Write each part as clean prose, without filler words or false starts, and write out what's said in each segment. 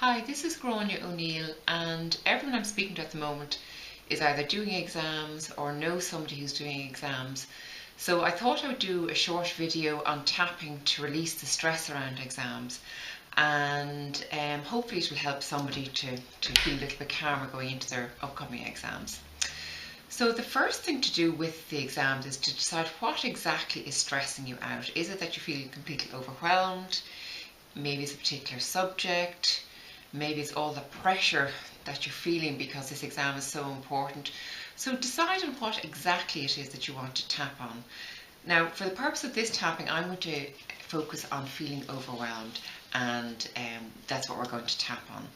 Hi, this is Gráinne O'Neill, and everyone I'm speaking to at the moment is either doing exams or knows somebody who's doing exams. So I thought I would do a short video on tapping to release the stress around exams, and hopefully it will help somebody to feel a little bit calmer going into their upcoming exams. So the first thing to do with the exams is to decide what exactly is stressing you out. Is it that you feel completely overwhelmed? Maybe it's a particular subject. Maybe it's all the pressure that you're feeling because this exam is so important. So decide on what exactly it is that you want to tap on. Now, for the purpose of this tapping, I'm going to focus on feeling overwhelmed, and that's what we're going to tap on.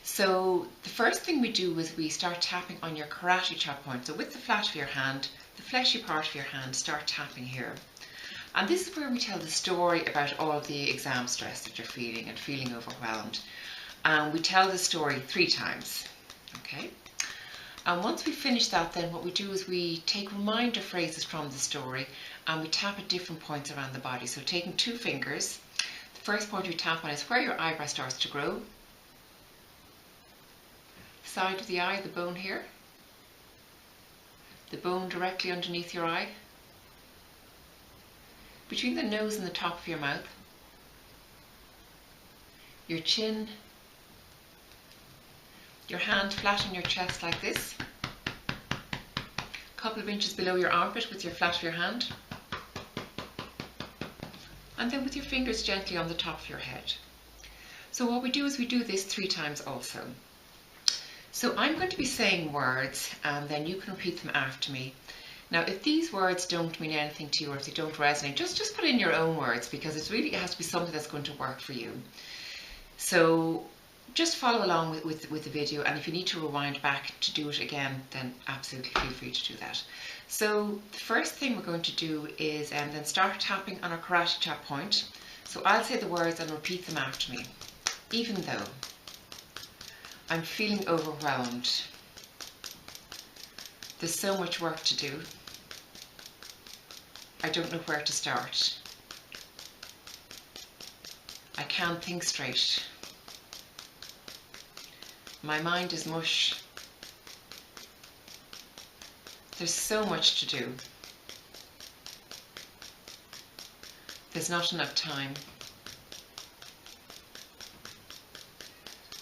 So the first thing we do is we start tapping on your karate chop point. So with the flat of your hand, the fleshy part of your hand, start tapping here. And this is where we tell the story about all of the exam stress that you're feeling and feeling overwhelmed. And we tell the story 3 times, okay? And once we finish that, then what we do is we take reminder phrases from the story and we tap at different points around the body. So taking 2 fingers, the first point we tap on is where your eyebrow starts to grow, side of the eye, the bone here, the bone directly underneath your eye, between the nose and the top of your mouth, your chin, your hand flat on your chest like this, a couple of inches below your armpit with your flat of your hand, and then with your fingers gently on the top of your head. So what we do is we do this 3 times also. So I'm going to be saying words and then you can repeat them after me. Now if these words don't mean anything to you or if they don't resonate, just put in your own words, because it has to be something that's going to work for you. So just follow along with the video, and if you need to rewind back to do it again, then absolutely feel free to do that. So the first thing we're going to do is then start tapping on our karate chop point. So I'll say the words and repeat them after me. Even though I'm feeling overwhelmed, there's so much work to do, I don't know where to start, I can't think straight, my mind is mush, there's so much to do, there's not enough time,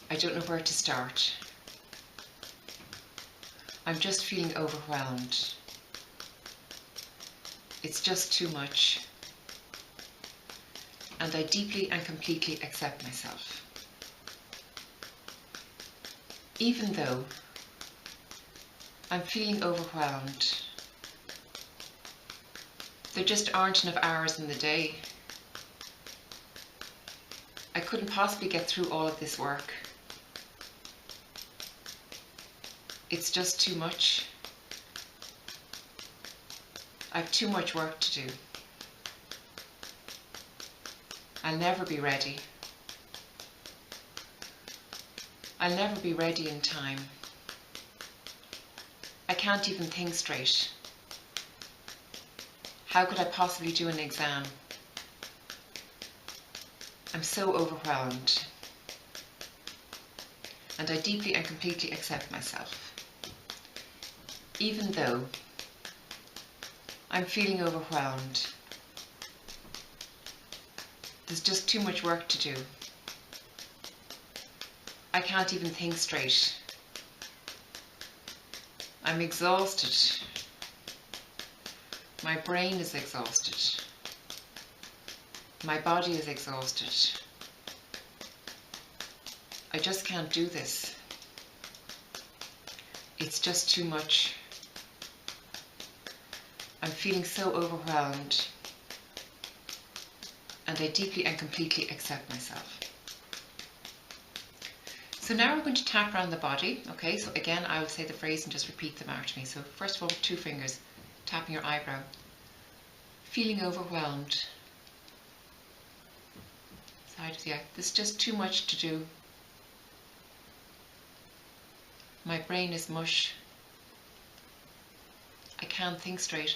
I don't know where to start, I'm just feeling overwhelmed, it's just too much, and I deeply and completely accept myself. Even though I'm feeling overwhelmed, there just aren't enough hours in the day. I couldn't possibly get through all of this work. It's just too much. I've too much work to do. I'll never be ready. I'll never be ready in time. I can't even think straight. How could I possibly do an exam? I'm so overwhelmed. And I deeply and completely accept myself. Even though I'm feeling overwhelmed, there's just too much work to do. I can't even think straight. I'm exhausted. My brain is exhausted. My body is exhausted. I just can't do this. It's just too much. I'm feeling so overwhelmed, and I deeply and completely accept myself. So now we're going to tap around the body. Okay, so again I will say the phrase and just repeat them after me. So first of all, with 2 fingers, tapping your eyebrow. Feeling overwhelmed. Side of the eye. There's just too much to do. My brain is mush. I can't think straight.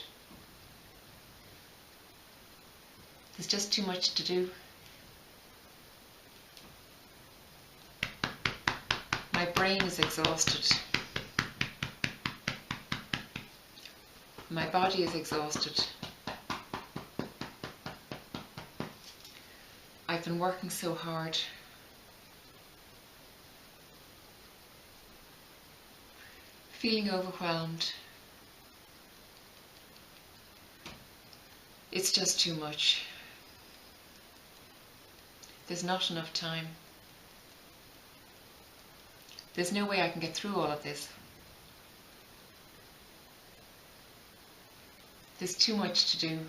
There's just too much to do. brain is exhausted. My body is exhausted. I've been working so hard. Feeling overwhelmed. It's just too much. There's not enough time. There's no way I can get through all of this. There's too much to do.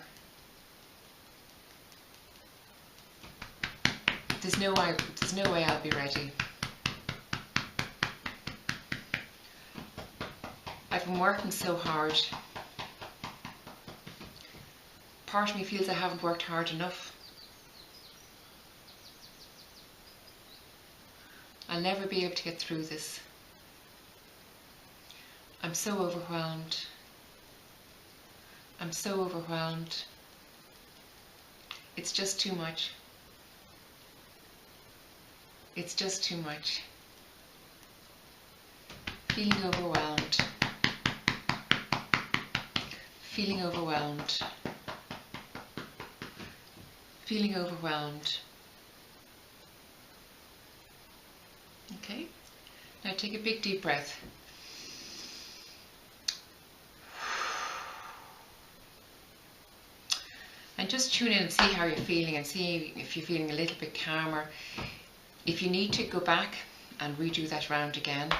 There's no way I'll be ready. I've been working so hard. Part of me feels I haven't worked hard enough. I'll never be able to get through this. I'm so overwhelmed. I'm so overwhelmed. It's just too much. It's just too much. Feeling overwhelmed. Feeling overwhelmed. Feeling overwhelmed. Okay, now take a big deep breath. And just tune in and see how you're feeling, and see if you're feeling a little bit calmer. If you need to, go back and redo that round again,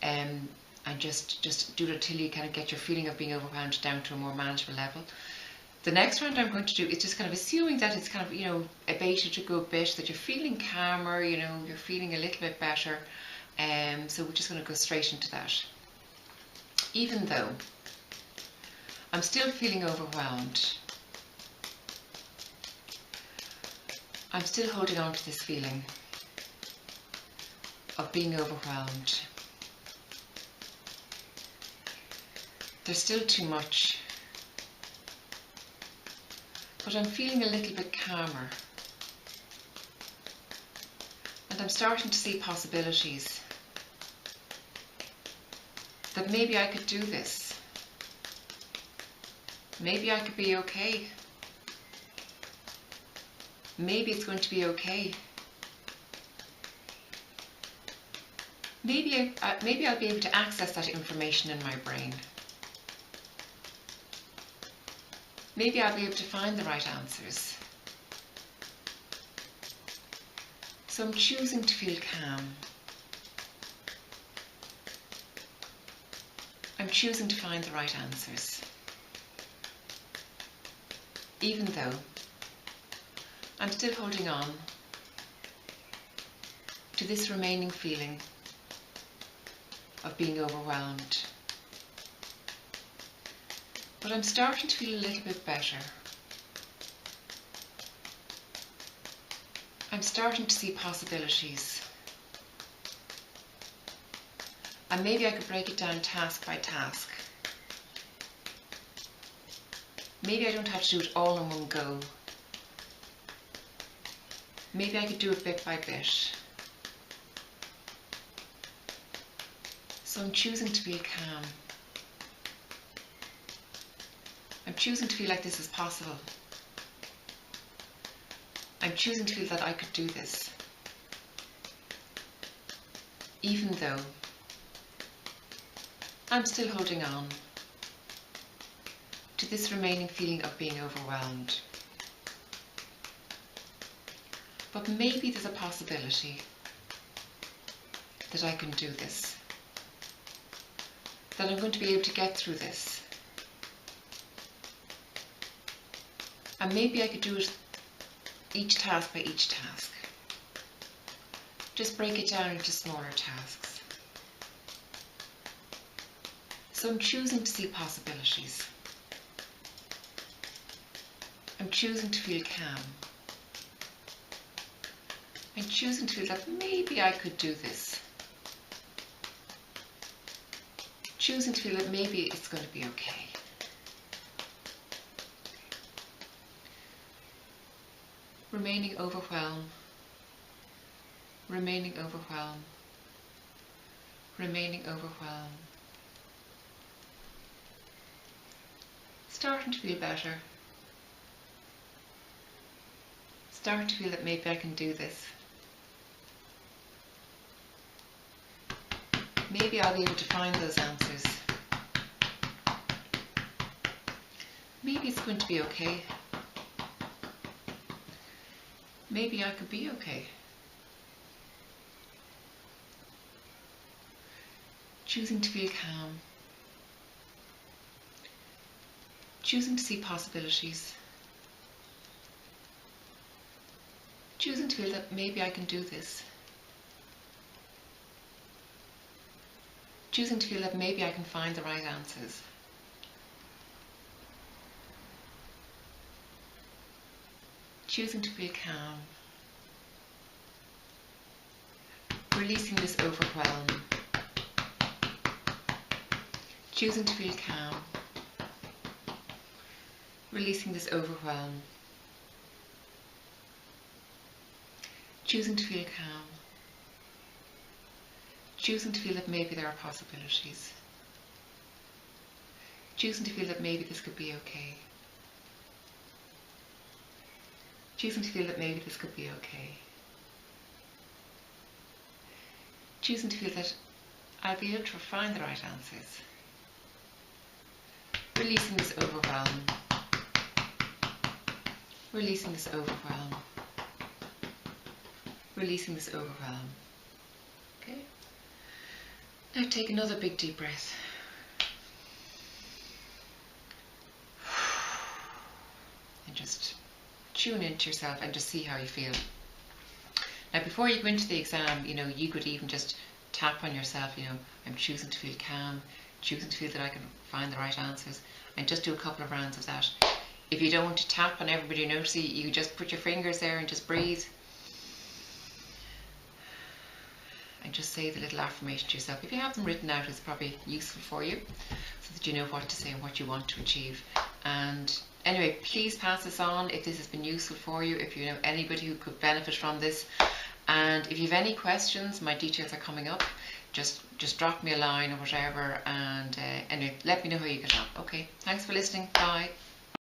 and just do it until you kind of get your feeling of being overwhelmed down to a more manageable level. The next round I'm going to do is just kind of assuming that it's kind of, you know, abated a good bit, that you're feeling calmer, you know, you're feeling a little bit better. So we're just going to go straight into that. Even though I'm still feeling overwhelmed, I'm still holding on to this feeling of being overwhelmed. There's still too much. But I'm feeling a little bit calmer. And I'm starting to see possibilities. That maybe I could do this. Maybe I could be okay. Maybe it's going to be okay. Maybe I'll be able to access that information in my brain. Maybe I'll be able to find the right answers. So I'm choosing to feel calm. I'm choosing to find the right answers. Even though I'm still holding on to this remaining feeling of being overwhelmed. But I'm starting to feel a little bit better. I'm starting to see possibilities. And maybe I could break it down task by task. Maybe I don't have to do it all in one go. Maybe I could do it bit by bit. So I'm choosing to feel calm. I'm choosing to feel like this is possible. I'm choosing to feel that I could do this. Even though I'm still holding on to this remaining feeling of being overwhelmed. But maybe there's a possibility that I can do this. That I'm going to be able to get through this. And maybe I could do it each task by each task. Just break it down into smaller tasks. So I'm choosing to see possibilities. I'm choosing to feel calm. I'm choosing to feel that maybe I could do this. Choosing to feel that maybe it's going to be okay. Remaining overwhelmed. Remaining overwhelmed. remaining overwhelmed. Starting to feel better. Starting to feel that maybe I can do this. Maybe I'll be able to find those answers. Maybe it's going to be okay. Maybe I could be okay. Choosing to feel calm. Choosing to see possibilities. Choosing to feel that maybe I can do this. Choosing to feel that maybe I can find the right answers. Choosing to feel calm. Releasing this overwhelm. Choosing to feel calm. Releasing this overwhelm. Choosing to feel calm. Choosing to feel that maybe there are possibilities. Choosing to feel that maybe this could be okay. Choosing to feel that maybe this could be okay. Choosing to feel that I'll be able to find the right answers. Releasing this overwhelm. Releasing this overwhelm. Releasing this overwhelm. Okay. Now take another big deep breath. And just tune into yourself and just see how you feel. Now before you go into the exam, you could even just tap on yourself, I'm choosing to feel calm, choosing to feel that I can find the right answers, and just do a couple of rounds of that. If you don't want to tap on everybody noticing, you just put your fingers there and just breathe. And just say the little affirmation to yourself. If you have them written out, it's probably useful for you, so that you know what to say and what you want to achieve. And anyway, please pass this on if this has been useful for you, if you know anybody who could benefit from this. And if you have any questions, my details are coming up. Just drop me a line or whatever, and let me know how you get on. Okay, thanks for listening. Bye.